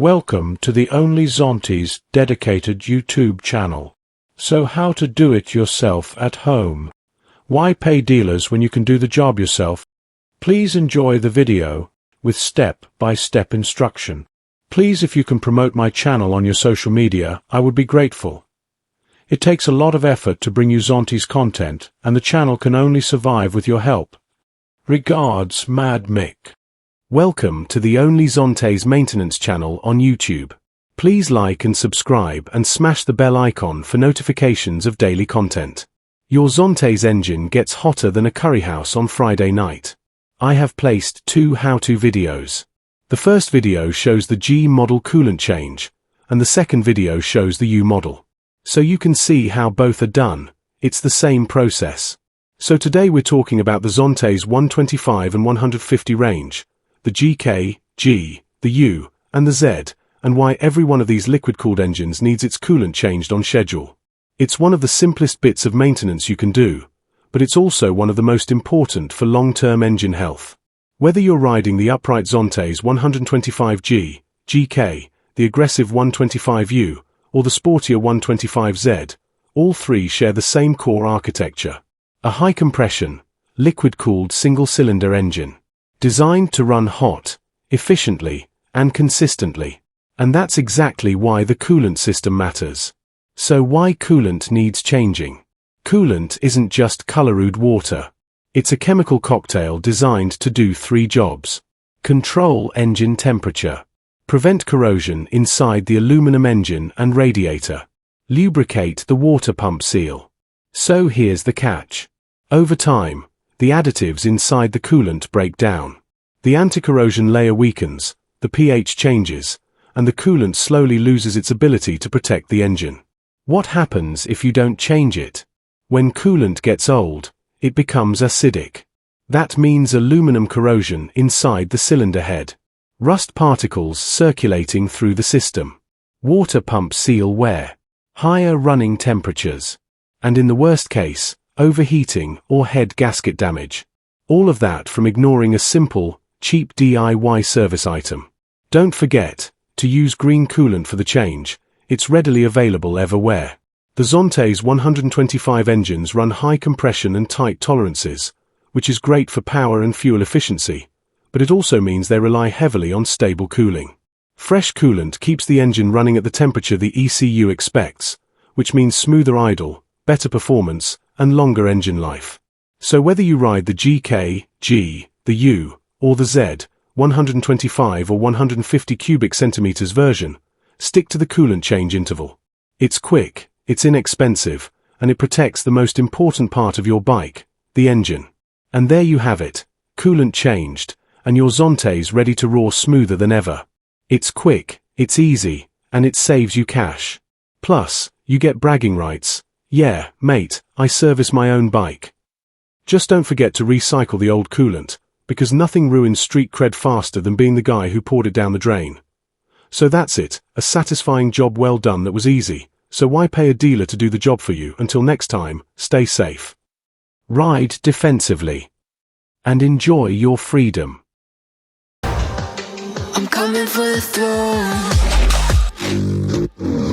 Welcome to the only Zontes dedicated YouTube channel. So how to do it yourself at home? Why pay dealers when you can do the job yourself? Please enjoy the video with step-by-step instruction. Please, if you can promote my channel on your social media, I would be grateful. It takes a lot of effort to bring you Zontes content, and the channel can only survive with your help. Regards, Mad Mick. Welcome to the only Zontes maintenance channel on YouTube. Please like and subscribe and smash the bell icon for notifications of daily content. Your Zontes engine gets hotter than a curry house on Friday night. I have placed 2 how-to videos. The first video shows the G model coolant change, and the second video shows the U model. So you can see how both are done. It's the same process. So today we're talking about the Zontes 125 and 150 range, the GK, G, the U, and the Z, and why every one of these liquid-cooled engines needs its coolant changed on schedule. It's one of the simplest bits of maintenance you can do, but it's also one of the most important for long-term engine health. Whether you're riding the upright Zontes 125G, GK, the aggressive 125U, or the sportier 125Z, all three share the same core architecture. A high-compression, liquid-cooled single-cylinder engine, designed to run hot, efficiently, and consistently. And that's exactly why the coolant system matters. So why coolant needs changing? Coolant isn't just colored water. It's a chemical cocktail designed to do 3 jobs. Control engine temperature. Prevent corrosion inside the aluminum engine and radiator. Lubricate the water pump seal. So here's the catch. Over time, the additives inside the coolant break down. The anti-corrosion layer weakens, the pH changes, and the coolant slowly loses its ability to protect the engine. What happens if you don't change it? When coolant gets old, it becomes acidic. That means aluminum corrosion inside the cylinder head. Rust particles circulating through the system. Water pump seal wear. Higher running temperatures. And in the worst case, overheating or head gasket damage. All of that from ignoring a simple, cheap DIY service item. Don't forget to use green coolant for the change. It's readily available everywhere. The Zontes 125 engines run high compression and tight tolerances, which is great for power and fuel efficiency, but it also means they rely heavily on stable cooling. Fresh coolant keeps the engine running at the temperature the ECU expects, which means smoother idle, better performance, and longer engine life. So whether you ride the GK, G, the U, or the Z, 125 or 150 cubic centimeters version, stick to the coolant change interval. It's quick, it's inexpensive, and it protects the most important part of your bike, the engine. And there you have it, coolant changed, and your Zontes ready to roar smoother than ever. It's quick, it's easy, and it saves you cash. Plus, you get bragging rights. Yeah, mate, I service my own bike. Just don't forget to recycle the old coolant, because nothing ruins street cred faster than being the guy who poured it down the drain. So that's it, a satisfying job well done that was easy, so why pay a dealer to do the job for you? Until next time, stay safe. Ride defensively. And enjoy your freedom. I'm coming for the throne.